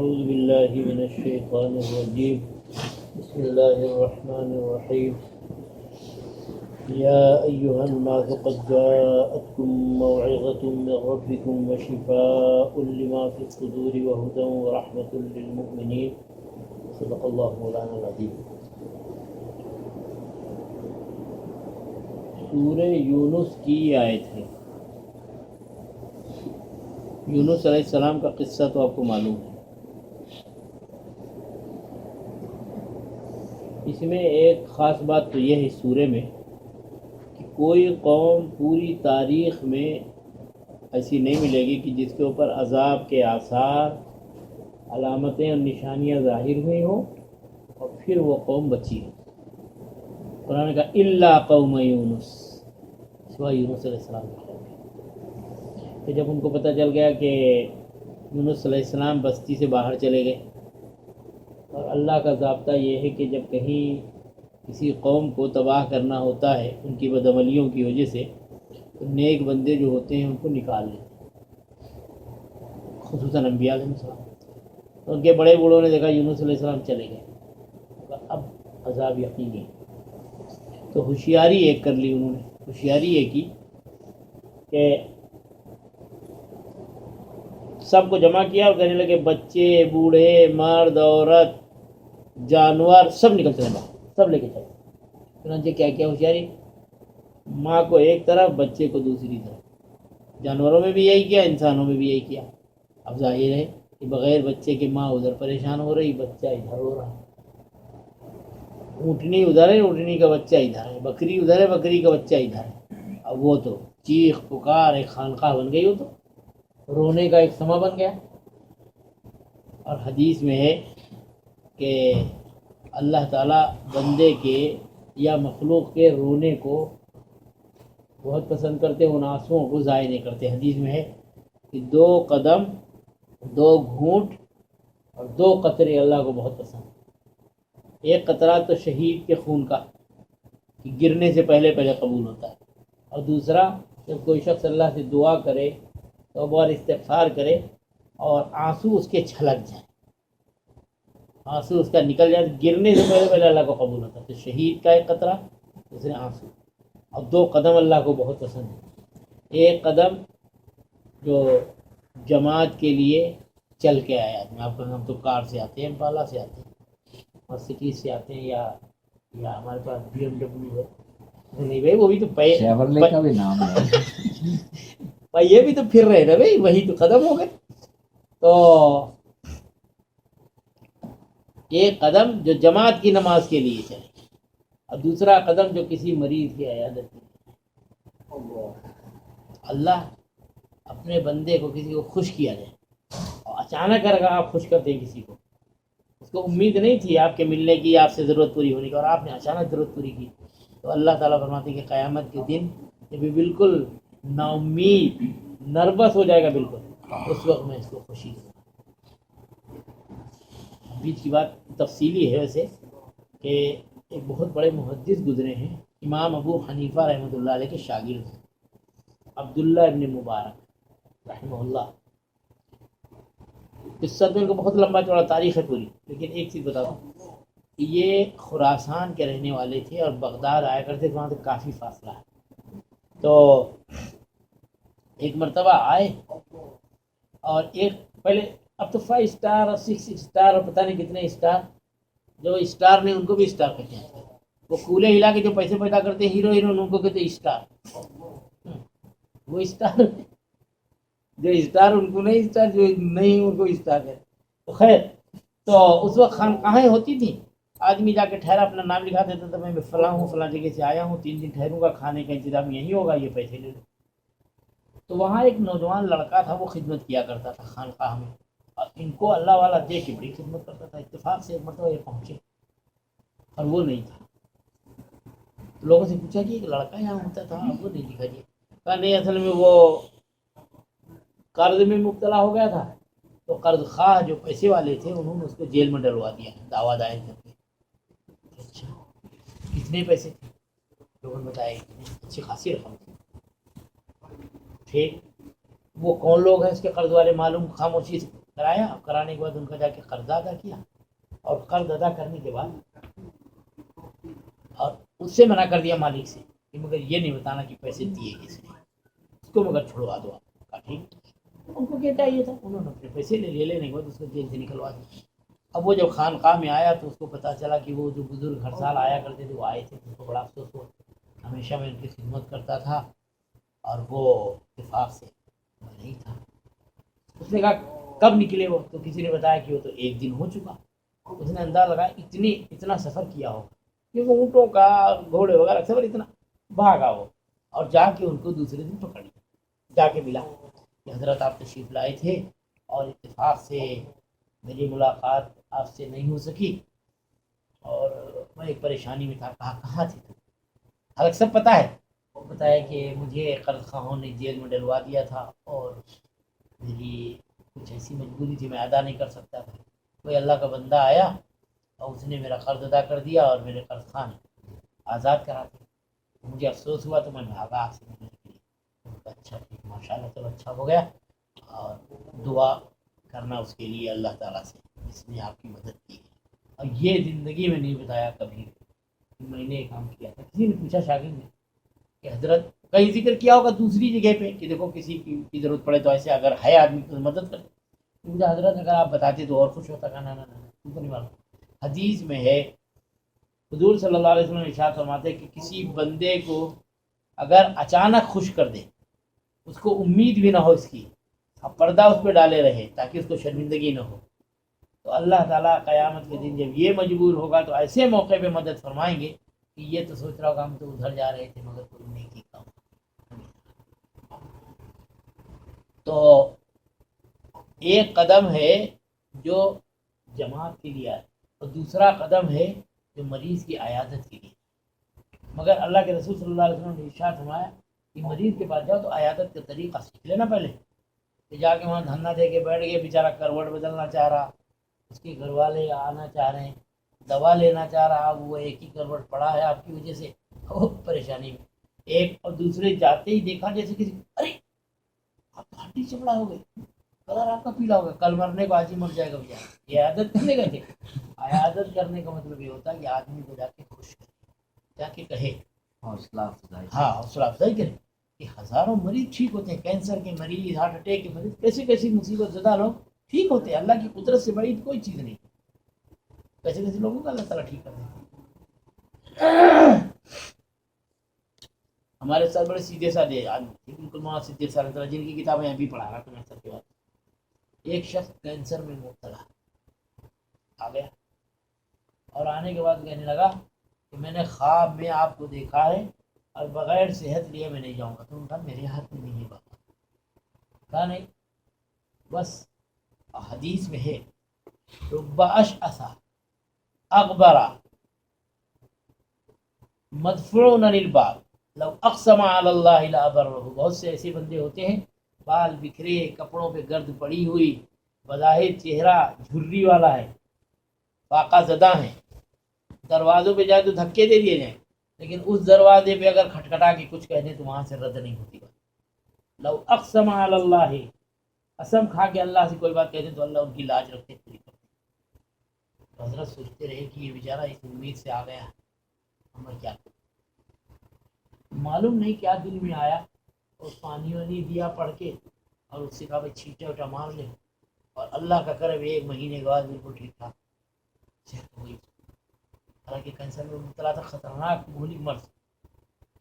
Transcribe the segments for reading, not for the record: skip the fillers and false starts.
أعوذ بالله من الشيطان الرجيم بسم الله الرحمن الرحيم يا أيها الناس قد جاءتكم موعظة من ربكم وشفاء لما في الصدور وهدى ورحمة للمؤمنين صدق الله مولانا العظيم۔ سورہ یونس کی آیت ہے۔ یونس علیہ السلام کا قصہ تو آپ کو معلوم ہے۔ اس میں ایک خاص بات تو یہ ہے سورے میں کہ کوئی قوم پوری تاریخ میں ایسی نہیں ملے گی کہ جس کے اوپر عذاب کے آثار، علامتیں اور نشانیاں ظاہر ہوئی ہوں اور پھر وہ قوم بچی ہے۔ قرآن کا الا قوم یونس، سوائے یونس علیہ السلام کی قوم۔ کہ جب ان کو پتہ چل گیا کہ یونس علیہ السلام بستی سے باہر چلے گئے، اور اللہ کا ضابطہ یہ ہے کہ جب کہیں کسی قوم کو تباہ کرنا ہوتا ہے ان کی بدعملیوں کی وجہ سے، تو نیک بندے جو ہوتے ہیں ان کو نکال لیتے ہیں، خصوصاً انبیاء علیہ السلام۔ ان کے بڑے بوڑھوں نے دیکھا یونس علیہ السلام چلے گئے، اب عذاب یقینی ہے، تو ہوشیاری ایک کر لی انہوں نے۔ ہوشیاری یہ کی کہ سب کو جمع کیا اور کہنے لگے بچے، بوڑھے، مرد، عورت، جانور سب نکل چلے باہر، سب لے کے چلے۔ چنانچہ کیا کیا ہوشیاری؟ ماں کو ایک طرف، بچے کو دوسری طرف۔ جانوروں میں بھی یہی کیا، انسانوں میں بھی یہی کیا۔ اب ظاہر ہے کہ بغیر بچے کے ماں ادھر پریشان ہو رہی، بچہ ادھر ہو رہا ہے۔ اونٹنی ادھر ہے، اونٹنی کا بچہ ادھر ہے، بکری ادھر ہے، بکری کا بچہ ادھر ہے۔ اب وہ تو چیخ پکار ایک خانقاہ بن گئی، وہ تو رونے کا ایک سما بن گیا۔ اور حدیث میں ہے کہ اللہ تعالیٰ بندے کے یا مخلوق کے رونے کو بہت پسند کرتے، ان آنسوؤں کو ضائع نہیں کرتے۔ حدیث میں ہے کہ 2 قدم، 2 گھونٹ اور 2 قطرے اللہ کو بہت پسند۔ ایک قطرہ تو شہید کے خون کا کہ گرنے سے پہلے قبول ہوتا ہے، اور دوسرا جب کوئی شخص اللہ سے دعا کرے، توبہ اور استغفار کرے اور آنسو اس کے چھلک جائیں، آنسو اس کا نکل جائے، گرنے سے پہلے اللہ کو قبول ہوتا ہے۔ تو شہید کا ایک قطرہ، دوسرے آنسو، اور 2 قدم اللہ کو بہت پسند ہے۔ ایک قدم جو جماعت کے لیے چل کے آیا آدمی، آپ کو ہم تو کار سے آتے ہیں، امپالہ سے آتے ہیں، مرسیڈیز سے آتے ہیں، یا ہمارے پاس BMW ہے۔ نہیں بھائی، وہ بھی تو شیورلے کا بھی نام ہے بھائی، یہ بھی تو پھر رہے نا بھائی، وہی تو قدم ہو گئے۔ تو ایک قدم جو جماعت کی نماز کے لیے چلے، اور دوسرا قدم جو کسی مریض کی عیادت کے لیے۔ اللہ اپنے بندے کو، کسی کو خوش کیا جائے، اور اچانک اگر آپ خوش کرتے ہیں کسی کو، اس کو امید نہیں تھی آپ کے ملنے کی، آپ سے ضرورت پوری ہونے کی، اور آپ نے اچانک ضرورت پوری کی، تو اللہ تعالیٰ فرماتے ہیں کہ قیامت کے دن یہ بھی بالکل نا امید، نروس ہو جائے گا بالکل، اس وقت میں اس کو خوشی دوں گا۔ بیچ کی بات تفصیلی ہے ویسے، کہ ایک بہت بڑے محدث گزرے ہیں، امام ابو حنیفہ رحمۃ اللہ علیہ کے شاگرد ہیں، عبداللہ ابن مبارک رحمہ اللہ۔ قصہ تو ان کو بہت لمبا چوڑا تاریخ ہے پوری، لیکن ایک چیز بتا دوں کہ یہ خراسان کے رہنے والے تھے اور بغداد آیا کرتے تھے، وہاں سے کافی فاصلہ ہے۔ تو ایک مرتبہ آئے، اور ایک پہلے، اب تو 5 اسٹار اور 6 اسٹار اور پتہ نہیں کتنے اسٹار، جو اسٹار نے ان کو بھی اسٹار کہتے ہیں، وہ کولے ہلا کے جو پیسے پیدا کرتے ہیں ہیرو ہیروئن، ان کو کہتے ہیں اسٹار۔ وہ اسٹار جو اسٹار ان کو نہیں، اسٹار جو نہیں ان کو اسٹار ہے۔ تو خیر، تو اس وقت خانقاہیں ہوتی تھیں، آدمی جا کے ٹھہرا، اپنا نام لکھا دیتا تھا، میں فلاں ہوں، فلاں جگہ سے آیا ہوں، 3 دن ٹھہروں گا، کھانے کا انتظام یہی ہوگا، یہ پیسے لے لو۔ تو وہاں ایک نوجوان لڑکا تھا، وہ خدمت کیا کرتا تھا خانقاہ میں، اور ان کو اللہ والا دیکھ کے بڑی خدمت کرتا تھا۔ اتفاق سے ایک مرتبہ یہ پہنچے اور وہ نہیں تھا۔ لوگوں سے پوچھا کہ ایک لڑکا یہاں ہوتا تھا، وہ نہیں دکھا دیا۔ کہا نہیں، اصل میں وہ قرض میں مبتلا ہو گیا تھا، تو قرض خواہ جو پیسے والے تھے انہوں نے اس کو جیل میں ڈلوا دیا، دعویٰ دائر کر کے۔ اچھا، کتنے پیسے تھے؟ لوگوں نے بتایا اچھی خاصی رقم تھی۔ ٹھیک، وہ کون لوگ ہیں اس کے قرض والے؟ معلوم خاموشی سے کرایا، اور کرانے کے بعد ان کا جا کے قرضہ ادا کیا، اور قرض ادا کرنے کے بعد اور اس سے منع کر دیا مالک سے کہ مگر یہ نہیں بتانا کہ پیسے دیے کس نے، اس کو مگر چھڑوا دو آپ کا، ٹھیک۔ ان کو کیا چاہیے تھا، انہوں نے اپنے پیسے لینے کے بعد اس کو جیل سے نکلوا دیا۔ اب وہ جب خانقاہ میں آیا تو اس کو پتہ چلا کہ وہ جو بزرگ ہر سال آیا کرتے تھے وہ آئے تھے، اس کو بڑا افسوس ہوا، ہمیشہ میں ان کی خدمت کرتا تھا اور وہ اتفاق سے میں نہیں تھا۔ اس نے کہا کب نکلے وہ، تو کسی نے بتایا کہ وہ تو ایک دن ہو چکا۔ اس نے اندازہ لگایا اتنا سفر کیا ہو، کیونکہ اونٹوں کا گھوڑے وغیرہ سفر اتنا بھاگا وہ، اور جا کے ان کو دوسرے دن پکڑ لیا، جا کے ملا کہ حضرت آپ تشریف لائے تھے اور اتفاق سے میری ملاقات آپ سے نہیں ہو سکی اور میں ایک پریشانی میں تھا۔ کہاں تھے؟ حضرت سب پتہ ہے، وہ بتایا کہ مجھے قرض خواہوں نے جیل میں ڈلوا دیا تھا اور میری کچھ ایسی مجبوری تھی میں ادا نہیں کر سکتا تھا، کوئی اللہ کا بندہ آیا اور اس نے میرا قرض ادا کر دیا اور میرے قرض خواہ نے آزاد کرا دیا۔ مجھے افسوس ہوا تو میں بھاگا آپ سے ملنے کے لیے۔ اچھا ٹھیک، ماشاء اللہ، چلو اچھا ہو گیا، اور دعا کرنا اس کے لیے اللہ تعالیٰ سے جس نے آپ کی مدد کی ہے۔ اور یہ زندگی میں نہیں بتایا کبھی کہ میں نے یہ کام کیا تھا۔ کسی نے پوچھا شاگرد نے کہ حضرت کہیں ذکر کیا ہوگا دوسری جگہ پہ کہ دیکھو کسی کی ضرورت پڑے تو ایسے اگر ہے آدمی تو مدد کرے، مجھے حضرت اگر آپ بتاتے تو اور خوش ہوتا، کہا نا تم کو نہیں معلوم۔ حدیث میں ہے، حضور صلی اللہ علیہ وسلم ارشاد فرماتے کہ کسی بندے کو اگر اچانک خوش کر دے، اس کو امید بھی نہ ہو اس کی، اب پردہ اس پہ ڈالے رہے تاکہ اس کو شرمندگی نہ ہو، تو اللہ تعالیٰ قیامت کے دن جب یہ مجبور ہوگا تو ایسے موقع پہ مدد فرمائیں گے کہ یہ تو سوچ رہا ہوگا ہم تو ادھر جا رہے تھے مگر کوئی نیکی کام۔ تو ایک قدم ہے جو جماعت کے لیے ہے اور دوسرا قدم ہے جو مریض کی عیادت کے لیے، مگر اللہ کے رسول صلی اللہ علیہ وسلم نے ارشاد فرمایا کہ مریض کے پاس جاؤ تو عیادت کا طریقہ سیکھ لینا پہلے، کہ جا کے وہاں دھرنا دے کے بیٹھ گئے، بیچارہ کروٹ بدلنا چاہ رہا، اس کے گھر والے آنا چاہ رہے ہیں، دوا لینا چاہ رہا، اب وہ ایک ہی کروٹ پڑا ہے آپ کی وجہ سے بہت پریشانی میں، ایک اور دوسرے جاتے ہی دیکھا جیسے کسی، ارے آپ تو ہڈی چمڑا ہو گئے، کلر آپ کا پیلا ہوگا، کل مرنے کو آج ہی مر جائے گا بیچارہ۔ یہ عیادت کرنے کا تھے، عیادت کرنے کا مطلب یہ ہوتا ہے کہ آدمی کو جا کے خوش کرے، جا کے کہے، حوصلہ افزائی، ہاں حوصلہ افزائی کرے کہ ہزاروں مریض ٹھیک ہوتے ہیں، کینسر کے مریض، ہارٹ اٹیک کے مریض، کیسی کیسی مصیبت زدہ لوگ ٹھیک ہوتے ہیں، اللہ کی قدرت سے بڑی کوئی چیز نہیں، کیسے کیسے لوگوں کا اللہ تعالیٰ ٹھیک کر دیتے ہیں۔ ہمارے ساتھ بڑے سیدھے سادھے آدمی بالکل مولانا صدیق صاحب جن کی کتابیں ابھی پڑھا رہا تھا میں سب کے بعد، ایک شخص کینسر میں مبتلا آ گیا اور آنے کے بعد کہنے لگا کہ میں نے خواب میں آپ کو دیکھا ہے اور بغیر صحت لیے میں نہیں جاؤں گا، تو ان کا میرے ہاتھ میں نہیں ہے بات، کہا نہیں، بس حدیث میں ہے رب اشعث اغبر مدفوع عن الباب لو اقسم علی اللہ لابرہ، بہت سے ایسے بندے ہوتے ہیں بال بکھرے، کپڑوں پہ گرد پڑی ہوئی، بظاہر چہرہ جھری والا ہے، فاقہ زدہ ہیں، دروازوں پہ جائے تو دھکے دے دیے جائیں، لیکن اس دروازے پہ اگر کھٹکھٹا کے کچھ کہہ دیں تو وہاں سے رد نہیں ہوتی بات۔ لو اقسم علی اللہ، قسم کھا کے اللہ سے کوئی بات کہہ دیں تو اللہ ان کی لاج رکھتے پوری کرتے۔ حضرت سوچتے رہے کہ یہ بیچارہ اس امید سے آ گیا، ہمیں کیا کریں، معلوم نہیں کیا دل میں آیا، اور پانی وانی دیا پڑھ کے اور اس سے کہا بھائی چھینٹا وٹا مار لے، اور اللہ کا کرم ایک مہینے کے بعد بالکل ٹھیک ٹھاک صحت ہو گئی، حالانکہ کینسر میں مبتلا تھا، خطرناک مہلک مرض،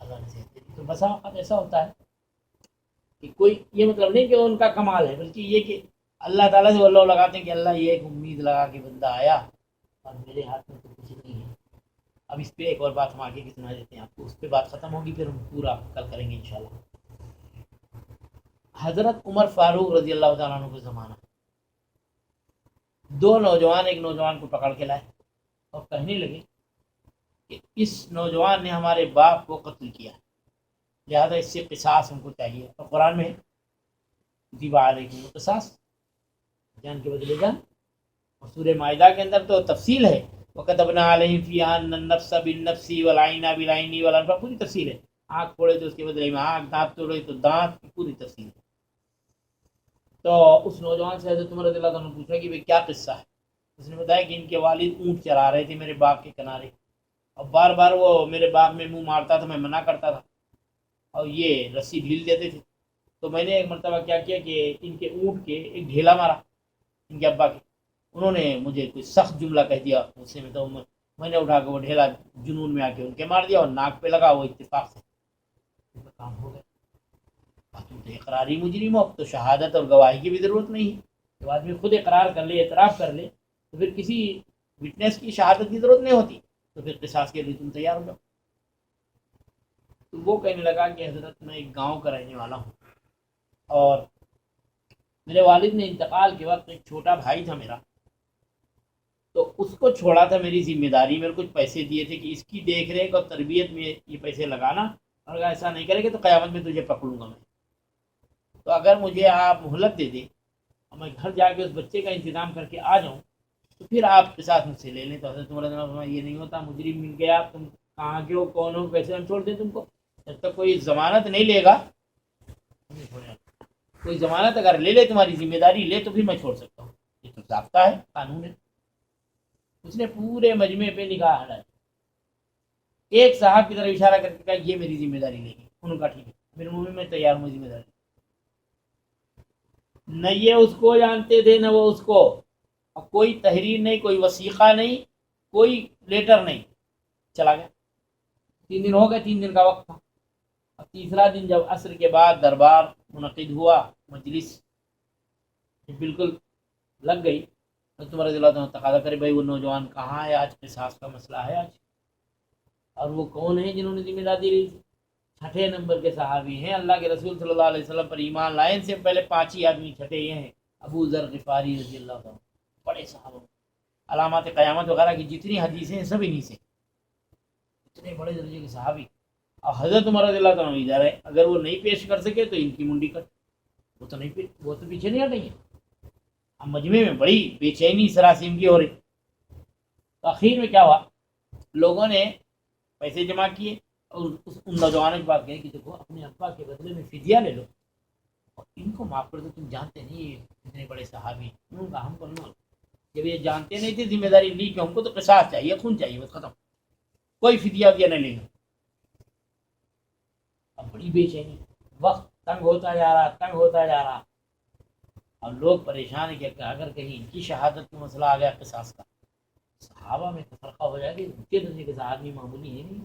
اللہ نے صحت دے دی۔ تو بسا اوقات ایسا ہوتا ہے کہ کوئی، یہ مطلب نہیں کہ ان کا کمال ہے، بلکہ یہ کہ اللہ تعالیٰ سے وہ لوگ لگاتے ہیں کہ اللہ یہ ایک امید لگا کہ بندہ آیا اور میرے ہاتھ میں تو کچھ نہیں ہے۔ اب اس پہ ایک اور بات ہم آگے کی سنا دیتے ہیں آپ کو، اس پہ بات ختم ہوگی پھر ہم پورا کل کریں گے انشاءاللہ۔ حضرت عمر فاروق رضی اللہ تعالیٰ عنہ کا زمانہ، دو نوجوان ایک نوجوان کو پکڑ کے لائے اور کہنے لگے کہ اس نوجوان نے ہمارے باپ کو قتل کیا، لہذا اس سے قصاص ہم کو چاہیے، اور قرآن میں کتب علیکم القصاص، جان کے بدلے جان، اور سورہ مائدہ کے اندر تو تفصیل ہے، وَكَتَبْنَا عَلَيْهِمْ فِيهَا أَنَّ النَّفْسَ بِالنَّفْسِ وَالْعَيْنَ بِالْعَيْنِ وَالْأَنفَ، پوری تفصیل ہے، آنکھ پھوڑے تو اس کے بدلے میں آنکھ، دانت توڑے تو دانت کی پوری تفصیل ہے۔ تو اس نوجوان سے حضرت عمر رضی اللہ عنہ نے پوچھا کہ بھئی کیا قصہ ہے؟ اس نے بتایا کہ ان کے والد اونٹ چرا رہے تھے میرے باغ کے کنارے، اور بار بار وہ میرے باغ میں منہ مارتا تھا، میں منع کرتا تھا اور یہ رسی ڈھیل دیتے تھے. تو میں نے ایک مرتبہ کیا کیا کہ ان کے اونٹ کے ایک ڈھیلا مارا ان کے ابا کے. انہوں نے مجھے کوئی سخت جملہ کہہ دیا غصے میں، تو میں نے اٹھا کے وہ ڈھیلا جنون میں آ کے ان کے مار دیا اور ناک پہ لگا. وہ اتفاق سے کام ہو گیا. تم تو اقراری مجرم ہو، اب تو شہادت اور گواہی کی بھی ضرورت نہیں ہے. جب آدمی خود اقرار کر لے، اعتراف کر لے، تو پھر کسی وٹنس کی شہادت کی ضرورت نہیں ہوتی. تو پھر قصاص کے لیے تم تیار ہو جاؤ. تو وہ کہنے لگا کہ حضرت میں ایک گاؤں کا رہنے والا ہوں، اور میرے والد نے انتقال کے وقت ایک چھوٹا بھائی تھا میرا، تو اس کو چھوڑا تھا میری ذمہ داری. میرے کچھ پیسے دیے تھے کہ اس کی دیکھ ریکھ اور تربیت میں یہ پیسے لگانا، اور اگر ایسا نہیں کرے گا تو قیامت میں تجھے پکڑوں گا میں. تو اگر مجھے آپ مہلت دے دیں اور میں گھر جا کے اس بچے کا انتظام کر کے آ جاؤں تو پھر آپ کے ساتھ مجھ سے لے لیں. تو حضرت عمر رضی اللہ عنہ نے فرمایا یہ نہیں ہوتا، مجرم مل گیا، تم کہاں کے ہو، کون ہو، کیسے ہم چھوڑ دیں تم کو؟ جب تک کوئی ضمانت نہیں لے گا، کوئی ضمانت اگر لے لے، تمہاری ذمہ داری لے، تو پھر میں چھوڑ سکتا ہوں. یہ تو ضابطہ ہے، قانون ہے. اس نے پورے مجمع پہ نگاہ ہٹائی، ایک صاحب کی طرف اشارہ کر کے کہا یہ میری ذمہ داری لے گی. انہوں نے کہا ٹھیک ہے، میرے منہ میں تیار ہوں ذمہ داری. نہ یہ اس کو جانتے تھے نہ وہ اس کو، اور کوئی تحریر نہیں، کوئی وثیقہ نہیں، کوئی لیٹر نہیں. چلا گیا. 3 دن ہو گئے، 3 دن کا وقت تھا. اور تیسرا دن جب عصر کے بعد دربار منعقد ہوا، مجلس بالکل لگ گئی، تو تمہارے رضی اللہ عنہ تقاضا کرے بھائی وہ نوجوان کہاں ہے، آج قصاص کا مسئلہ ہے آج. اور وہ کون ہیں جنہوں نے ذمہ داری لی؟ 6 نمبر کے صحابی ہیں، اللہ کے رسول صلی اللہ علیہ وسلم پر ایمان لائے سے پہلے 5 ہی آدمی. 6 یہ ہیں ابو ذر غفاری رضی اللہ عنہ، بڑے صحابہ. علامات قیامت وغیرہ کی جتنی حدیثیں ہیں سب انہی سے، اتنے بڑے درجے کے صحابی. اور حضرت عمر رضی اللہ عنہ ادھر ہے، اگر وہ نہیں پیش کر سکے تو ان کی منڈی کٹ. وہ تو نہیں، وہ تو پیچھے نہیں ہٹ رہی ہے. اب مجمع میں بڑی بے چینی سراسیم کی ہو رہی. تو آخر میں کیا ہوا، لوگوں نے پیسے جمع کیے اور ان نوجوانوں کی بات کہی کہ دیکھو اپنے ابا کے بدلے میں فدیہ لے لو اور ان کو معاف کر دو، تم جانتے نہیں یہ اتنے بڑے صحابی. انہوں نے کہا ہم کو نہیں. جب یہ جانتے نہیں تھے ذمہ داری لی کہ ہم کو تو قصاص چاہیے، خون چاہیے، بس ختم، کوئی فدیہ ودیہ نہیں لینا. اب بڑی بے چینی، وقت تنگ ہوتا جا رہا، تنگ ہوتا جا رہا. اور لوگ پریشان ہیں کہ اگر کہیں ان کی شہادت کا مسئلہ آ گیا قصاص کا، صحابہ میں تفرقہ ہو جائے گا. ان کے درجے کے آدمی معمولی ہے نہیں.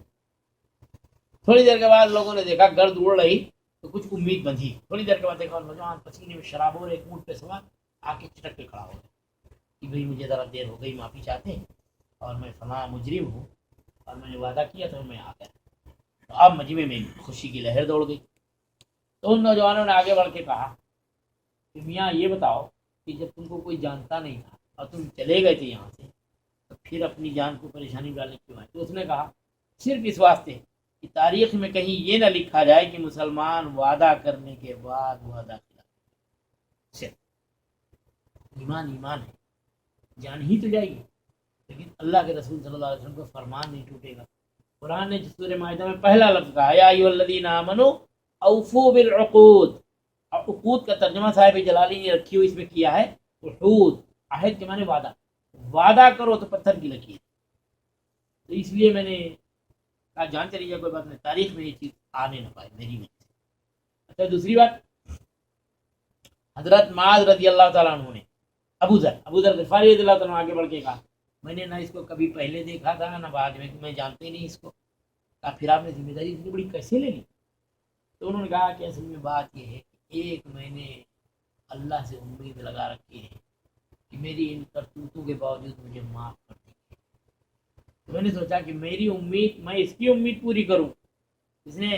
تھوڑی دیر کے بعد لوگوں نے دیکھا گرد اڑ رہی تو کچھ امید بندھی. تھوڑی دیر کے بعد دیکھا نوجوان پسینے میں شراب اور ایک اونٹ پہ سوار آ کے چٹک کے کھڑا ہو گیا کہ بھائی مجھے ذرا دیر ہو گئی، معافی چاہتے ہیں، اور میں فلاں مجرم ہوں اور میں نے وعدہ کیا تھا میں آ گیا. تو اب مجمع میں خوشی کی لہر دوڑ گئی. تو ان نوجوانوں نے آگے بڑھ کے کہا کہ میاں یہ بتاؤ کہ جب تم کو کوئی جانتا نہیں تھا اور تم چلے گئے تھے یہاں سے، تو پھر اپنی جان کو پریشانی ڈالنے کیوں آئے؟ تو اس نے کہا صرف اس واسطے کہ تاریخ میں کہیں یہ نہ لکھا جائے کہ مسلمان وعدہ کرنے کے بعد وعدہ کیا. صرف ایمان ایمان ہے، جان ہی تو جائے گی، لیکن اللہ کے رسول صلی اللہ علیہ وسلم کا فرمان نہیں ٹوٹے گا. قرآن نے سورہ مائدہ میں پہلا لفظ کہا یا ایھا الذین آمنوا اوفوا بالعقود. اور عقود کا ترجمہ صاحب جلالی نے رکھی ہوئی اس میں کیا ہے عہود. عہد کے معنی وعدہ، وعدہ کرو تو پتھر کی لکیر. تو اس لیے میں نے کہا جان چلی جائے کوئی بات نہیں، تاریخ میں یہ چیز آنے نہ پائے میری وجہ سے. اچھا دوسری بات، حضرت معاذ رضی اللہ تعالیٰ عنہ نے ابو ذر غفاری رضی اللہ عنہ آگے بڑھ کے کہا میں نے نہ اس کو کبھی پہلے دیکھا تھا نہ بعد میں جانتے ہی نہیں اس کو. کہا پھر آپ نے ذمہ داری اتنی بڑی کیسے لے لی؟ تو انہوں نے کہا کہ اصل میں بات یہ ہے کہ ایک میں نے اللہ سے امید لگا رکھی ہے کہ میری ان کرتوتوں کے باوجود مجھے معاف کر دیں گے. تو میں نے سوچا کہ میری امید، میں اس کی امید پوری کروں. اس نے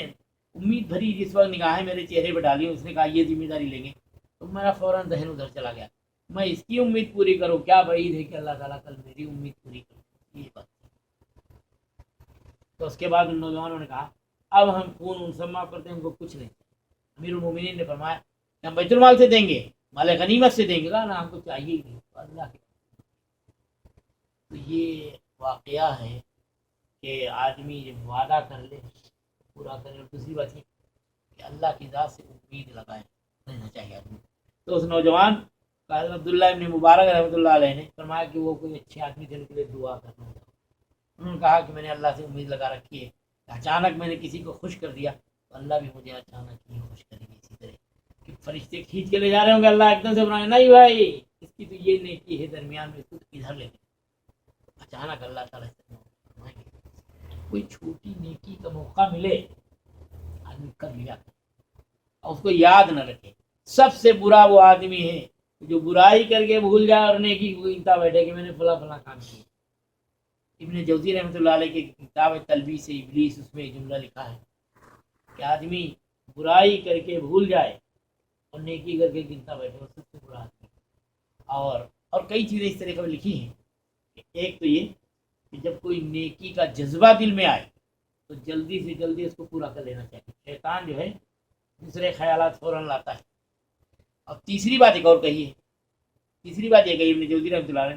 امید بھری جس وقت نگاہیں میرے چہرے پہ ڈالی، اس نے کہا یہ ذمہ داری لیں گے، تو میرا فوراً ذہن ادھر چلا گیا. میں اس کی امید پوری کروں، کیا بعید ہے کہ اللہ تعالیٰ کل میری امید پوری کروں. یہ بات. تو اس کے بعد ان نوجوانوں نے کہا اب ہم خون ان سب معاف کرتے ہیں، ہم کو کچھ نہیں. امیر المومنین نے فرمایا کہ ہم بیت المال سے دیں گے، مال غنیمت سے دیں گے. کہا نا ہم کو چاہیے ہی نہیں اللہ کے. تو یہ واقعہ ہے کہ آدمی جب وعدہ کر لے پورا کرے. اور دوسری بات یہ کہ اللہ کی ذات سے امید لگائے رہنا چاہیے آدمی. تو اس نوجوان حضرت عبداللہ ابن مبارک رحمۃ اللہ علیہ نے فرمایا کہ وہ کوئی اچھے آدمی تھے، ان کے لیے دعا کرنا ہوتا. انہوں نے کہا کہ میں نے اللہ سے امید لگا رکھی ہے، اچانک میں نے کسی کو خوش کر دیا تو اللہ بھی مجھے اچانک ہی خوش کرے گی. اسی طرح کہ فرشتے کھینچ کے لے جا رہے ہوں گے، اللہ ایک دم سے بنائے نہیں بھائی اس کی تو یہ نیکی ہے درمیان میں، اس کو ادھر لے لیں. اچانک اللہ تعالیٰ سے کوئی چھوٹی نیکی کا موقع ملے آدمی کر لیا اور اس کو یاد نہ رکھے. سب سے برا وہ آدمی ہے جو برائی کر کے بھول جائے اور نیکی کو گنتا بیٹھے کہ میں نے فلاں فلاں کام کیا. ابن جوزی رحمۃ اللہ علیہ کی کتاب تلبیس ابلیس، اس میں ایک جملہ لکھا ہے کہ آدمی برائی کر کے بھول جائے اور نیکی کر کے گنتا بیٹھے، وہ سب سے برا آدمی. اور کئی چیزیں اس طرح کی لکھی ہیں. ایک تو یہ کہ جب کوئی نیکی کا جذبہ دل میں آئے تو جلدی سے جلدی اس کو پورا کر لینا چاہیے. شیطان جو ہے دوسرے خیالات فوراً لاتا ہے. اور تیسری بات ایک اور کہی ہے، تیسری بات یہ کہی ابن جوزی رحمۃ اللہ علیہ،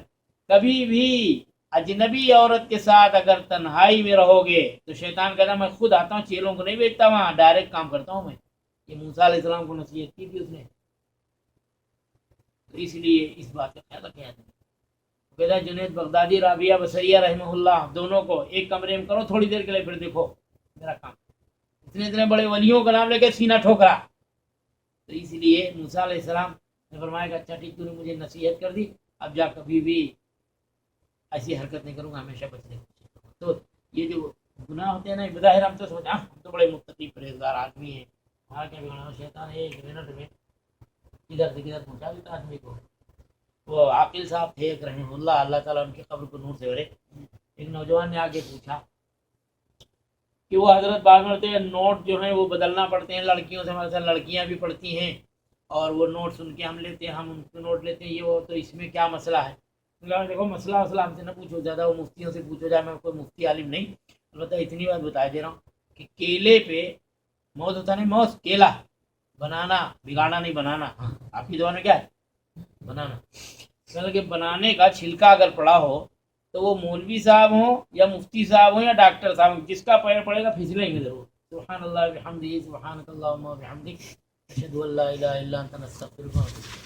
کبھی بھی اجنبی عورت کے ساتھ اگر تنہائی میں رہو گے تو شیطان کہتا میں خود آتا ہوں، چیلوں کو نہیں بیچتا وہاں، ڈائریکٹ کام کرتا ہوں میں. یہ موسیٰ علیہ السلام کو نصیحت کی تھی اس نے. تو اس لیے اس بات کا خیال رکھا جاتا ہے. کہتا جنید بغدادی رابعہ بصریہ رحمہ اللہ دونوں کو ایک کمرے میں کرو تھوڑی دیر کے لیے، پھر دیکھو میرا کام. اتنے بڑے ولیوں کا نام لے کے سینہ ٹھوکرا. تو اس لیے موسیٰ علیہ السلام نے فرمایا کہ اچھا ٹھیک، تو نے مجھے نصیحت کر دی، اب جا کبھی بھی ایسی حرکت نہیں کروں گا، ہمیشہ بچنے. تو یہ جو گناہ ہوتے ہیں نا، بظاہر ہم تو سمجھا ہم تو بڑے متقی پرہیزگار آدمی ہیں، ہمارا کیا بگانا. شیطان ایک منٹ میں ادھر سے ادھر پہنچا دیتا آدمی کو. وہ عاقل صاحب تھے ایک رحمہ اللہ، اللہ تعالیٰ ان کی قبر کو نور سے بھرے. ایک نوجوان نے آگے پوچھا کہ وہ حضرت بعض مرتے ہیں نوٹ جو ہیں وہ بدلنا پڑتے ہیں لڑکیوں سے، مثلا لڑکیاں بھی پڑھتی ہیں اور وہ نوٹ سن کے ہم لیتے ہیں، ہم ان کو نوٹ لیتے ہیں، یہ وہ، تو اس میں کیا مسئلہ ہے؟ دیکھو مسئلہ ہم سے نہ پوچھو، زیادہ وہ مفتیوں سے پوچھو جائے. میں کوئی مفتی عالم نہیں، البتہ اتنی بات بتا دے رہا ہوں کہ کیلے پہ موز ہوتا نہیں، موز کیلا بنانا بگاڑنا نہیں، بنانا. ہاں آپ کی زبان میں کیا ہے؟ بنانا. کہ بنانے کا چھلکا اگر پڑا ہو تو وہ مولوی صاحب ہوں یا مفتی صاحب ہوں یا ڈاکٹر صاحب ہوں، جس کا پیر پڑے گا پھسلیں گے ضرور. سبحان اللہ بحمدہ، سبحانک اللہم وبحمدک، اشہد ان لا الہ الا انت، نستغفرک.